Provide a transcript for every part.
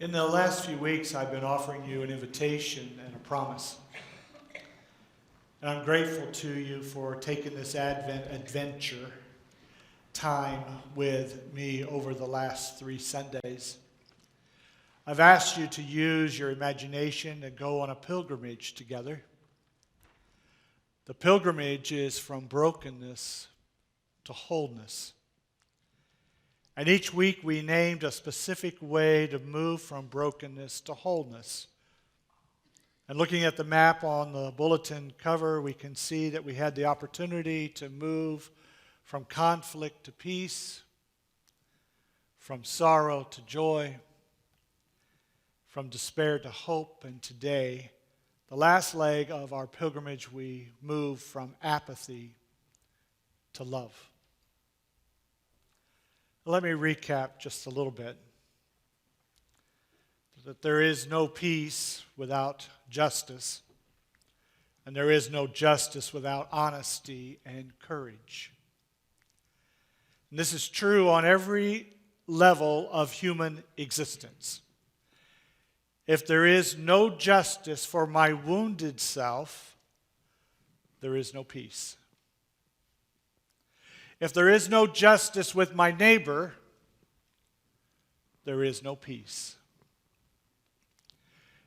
In the last few weeks, I've been offering you an invitation and a promise. And I'm grateful to you for taking this Advent adventure time with me over the last 3 Sundays. I've asked you to use your imagination and go on a pilgrimage together. The pilgrimage is from brokenness to wholeness. And each week we named a specific way to move from brokenness to wholeness. And looking at the map on the bulletin cover, we can see that we had the opportunity to move from conflict to peace, from sorrow to joy, from despair to hope, and today, the last leg of our pilgrimage, we move from apathy to love. Let me recap just a little bit. That there is no peace without justice, and there is no justice without honesty and courage. And this is true on every level of human existence. If there is no justice for my wounded self, there is no peace. If there is no justice with my neighbor, there is no peace.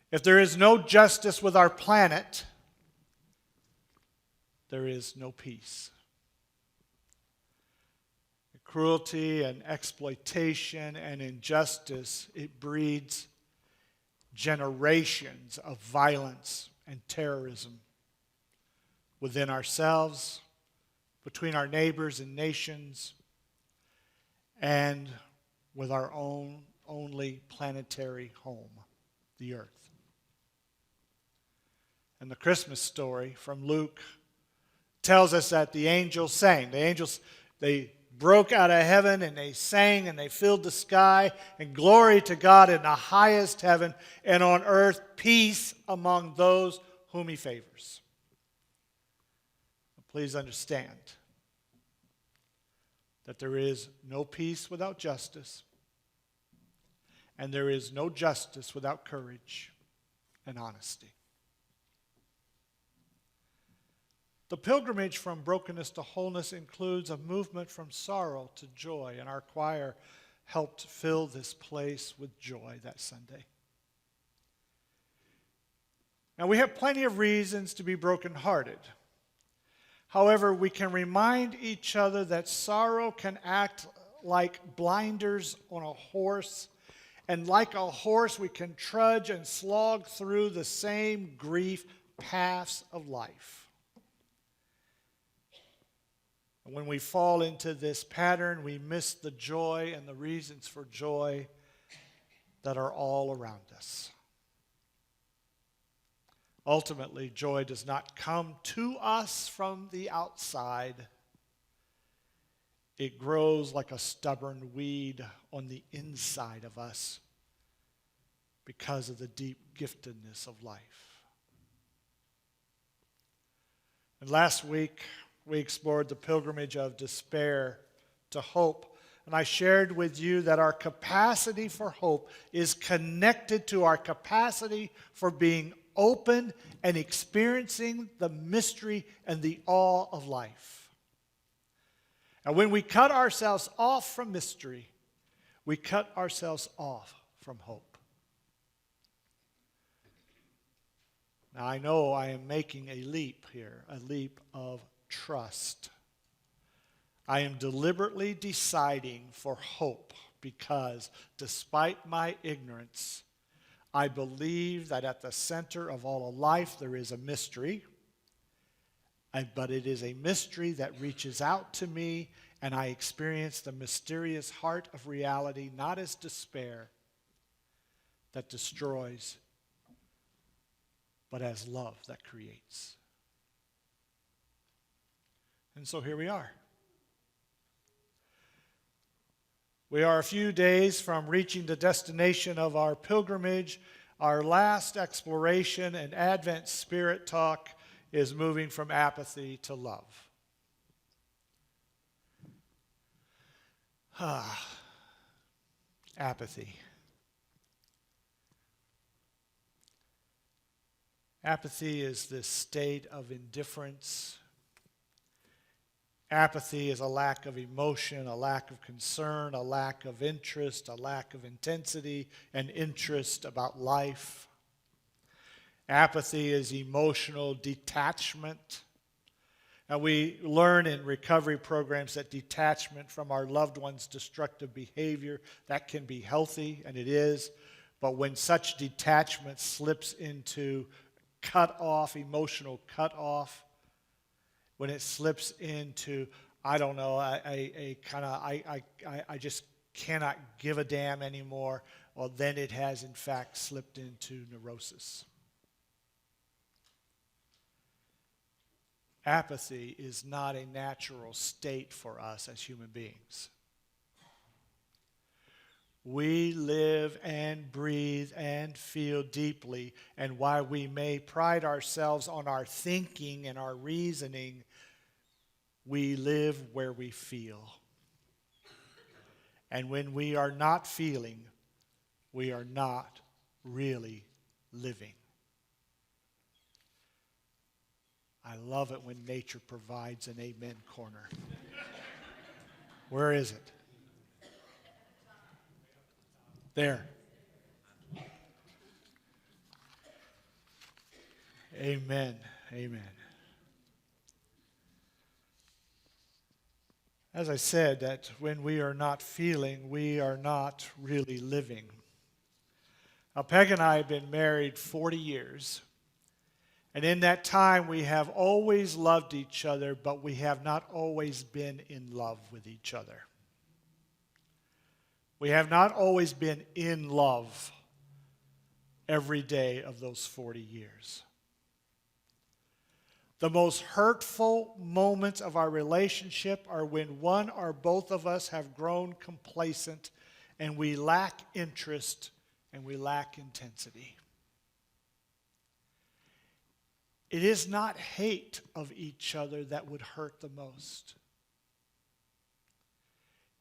If there is no justice with our planet, there is no peace. Cruelty and exploitation and injustice, it breeds generations of violence and terrorism within ourselves, between our neighbors and nations, and with our own only planetary home, the earth. And the Christmas story from Luke tells us that the angels sang. The angels, they broke out of heaven and they sang and they filled the sky, and glory to God in the highest heaven, and on earth peace among those whom he favors. Please understand that there is no peace without justice, and there is no justice without courage and honesty. The pilgrimage from brokenness to wholeness includes a movement from sorrow to joy, and our choir helped fill this place with joy that Sunday. Now, we have plenty of reasons to be brokenhearted. However, we can remind each other that sorrow can act like blinders on a horse, and like a horse, we can trudge and slog through the same grief paths of life. And when we fall into this pattern, we miss the joy and the reasons for joy that are all around us. Ultimately, joy does not come to us from the outside. It grows like a stubborn weed on the inside of us because of the deep giftedness of life. And last week, we explored the pilgrimage of despair to hope. And I shared with you that our capacity for hope is connected to our capacity for being open and experiencing the mystery and the awe of life. And when we cut ourselves off from mystery, we cut ourselves off from hope. Now, I know I am making a leap here, a leap of trust. I am deliberately deciding for hope because, despite my ignorance, I believe that at the center of all of life there is a mystery, but it is a mystery that reaches out to me, and I experience the mysterious heart of reality not as despair that destroys, but as love that creates. And so here we are. We are a few days from reaching the destination of our pilgrimage. Our last exploration and Advent Spirit Talk is moving from apathy to love. Apathy. Apathy is this state of indifference. Apathy is a lack of emotion, a lack of concern, a lack of interest, a lack of intensity and interest about life. Apathy is emotional detachment. Now, we learn in recovery programs that detachment from our loved ones' destructive behavior, that can be healthy, and it is. But when such detachment slips into emotional cut-off, when it slips into, I don't know, I just cannot give a damn anymore, well, then it has, in fact, slipped into neurosis. Apathy is not a natural state for us as human beings. We live and breathe and feel deeply, and while we may pride ourselves on our thinking and our reasoning, we live where we feel. And when we are not feeling, we are not really living. I love it when nature provides an amen corner. Where is it? There. Amen. Amen. As I said, that when we are not feeling, we are not really living. Now, Peg and I have been married 40 years. And in that time, we have always loved each other, but we have not always been in love with each other. We have not always been in love every day of those 40 years. The most hurtful moments of our relationship are when one or both of us have grown complacent and we lack interest and we lack intensity. It is not hate of each other that would hurt the most.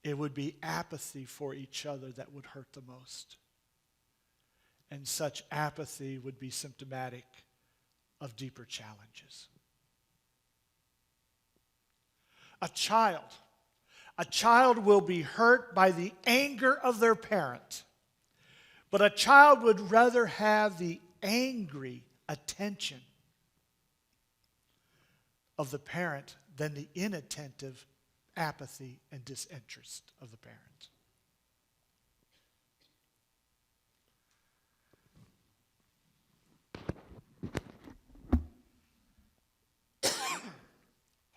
It would be apathy for each other that would hurt the most. And such apathy would be symptomatic of deeper challenges. A child will be hurt by the anger of their parent, but a child would rather have the angry attention of the parent than the inattentive apathy and disinterest of the parent.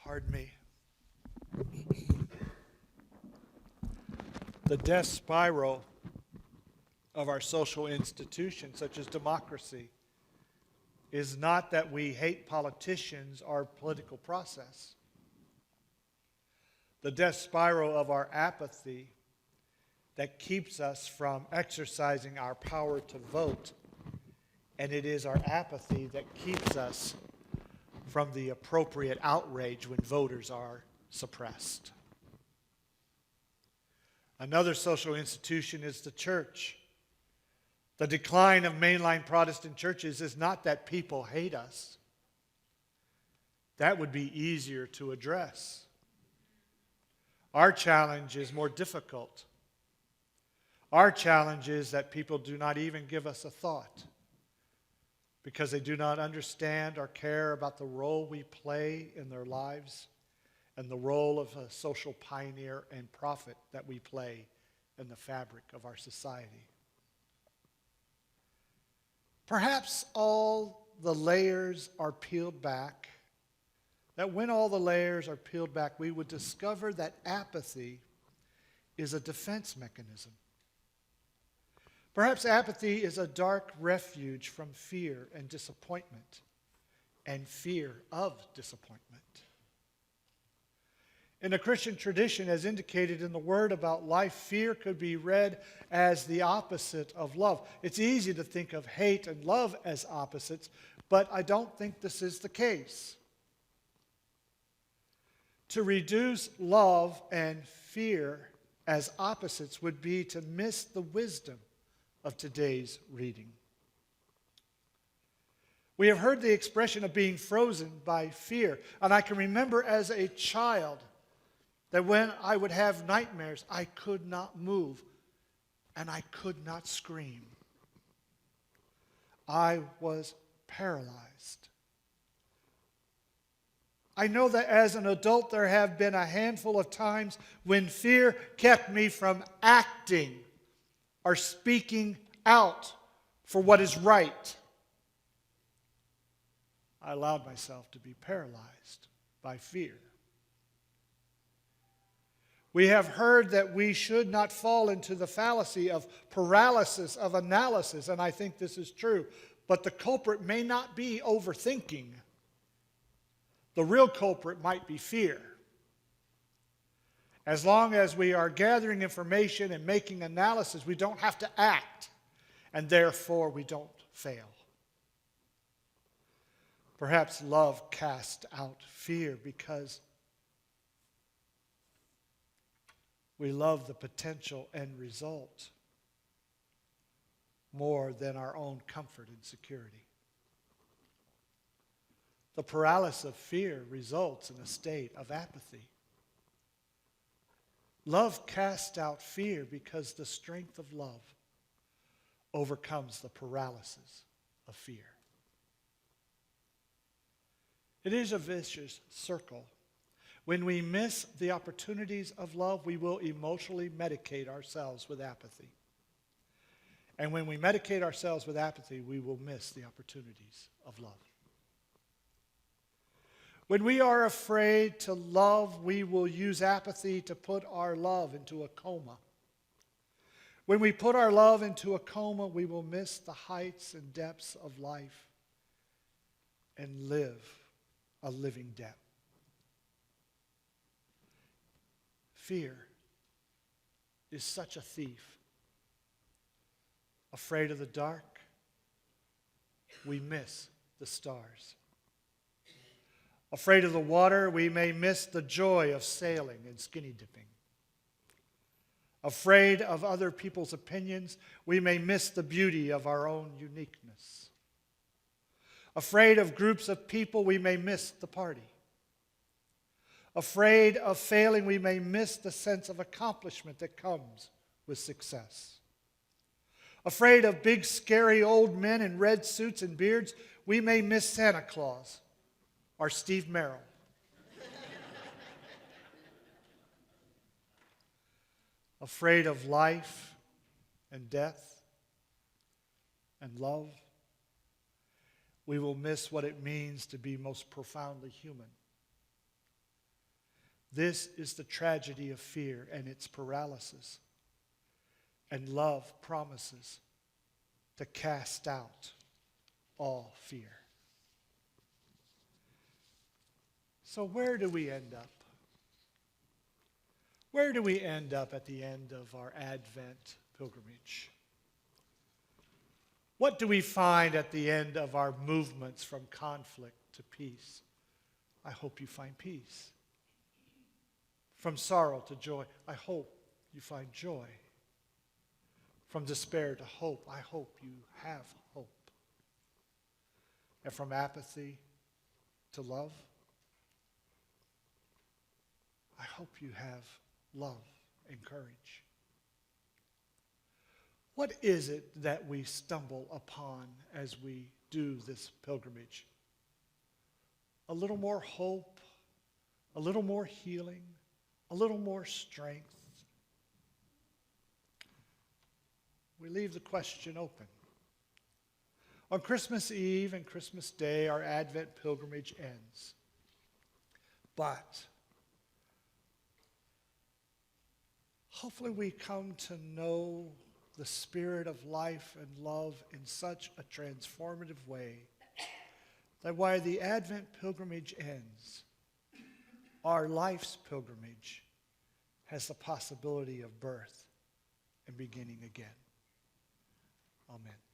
Pardon me. The death spiral of our social institutions, such as democracy, is not that we hate politicians or political process. The death spiral of our apathy that keeps us from exercising our power to vote, and it is our apathy that keeps us from the appropriate outrage when voters are suppressed. Another social institution is the church. The decline of mainline Protestant churches is not that people hate us. That would be easier to address. Our challenge is more difficult. Our challenge is that people do not even give us a thought because they do not understand or care about the role we play in their lives and the role of a social pioneer and prophet that we play in the fabric of our society. Perhaps all the layers are peeled back, that when all the layers are peeled back, we would discover that apathy is a defense mechanism. Perhaps apathy is a dark refuge from fear and disappointment, and fear of disappointment. In the Christian tradition, as indicated in the Word about life, fear could be read as the opposite of love. It's easy to think of hate and love as opposites, but I don't think this is the case. To reduce love and fear as opposites would be to miss the wisdom of today's reading. We have heard the expression of being frozen by fear. And I can remember as a child that when I would have nightmares, I could not move and I could not scream. I was paralyzed. I know that as an adult there have been a handful of times when fear kept me from acting or speaking out for what is right. I allowed myself to be paralyzed by fear. We have heard that we should not fall into the fallacy of paralysis of analysis, and I think this is true. But the culprit may not be overthinking. The real culprit might be fear. As long as we are gathering information and making analysis, we don't have to act, and therefore we don't fail. Perhaps love casts out fear because we love the potential end result more than our own comfort and security. The paralysis of fear results in a state of apathy. Love casts out fear because the strength of love overcomes the paralysis of fear. It is a vicious circle. When we miss the opportunities of love, we will emotionally medicate ourselves with apathy. And when we medicate ourselves with apathy, we will miss the opportunities of love. When we are afraid to love, we will use apathy to put our love into a coma. When we put our love into a coma, we will miss the heights and depths of life and live a living death. Fear is such a thief. Afraid of the dark, we miss the stars. Afraid of the water, we may miss the joy of sailing and skinny dipping. Afraid of other people's opinions, we may miss the beauty of our own uniqueness. Afraid of groups of people, we may miss the party. Afraid of failing, we may miss the sense of accomplishment that comes with success. Afraid of big, scary old men in red suits and beards, we may miss Santa Claus or Steve Merrill. Afraid of life and death and love, we will miss what it means to be most profoundly human. This is the tragedy of fear and its paralysis. And love promises to cast out all fear. So where do we end up? Where do we end up at the end of our Advent pilgrimage? What do we find at the end of our movements from conflict to peace? I hope you find peace. From sorrow to joy, I hope you find joy. From despair to hope, I hope you have hope. And from apathy to love, I hope you have love and courage. What is it that we stumble upon as we do this pilgrimage? A little more hope, a little more healing, a little more strength. We leave the question open. On Christmas Eve and Christmas Day, our Advent pilgrimage ends. But hopefully we come to know the spirit of life and love in such a transformative way that while the Advent pilgrimage ends, our life's pilgrimage has the possibility of birth and beginning again. Amen.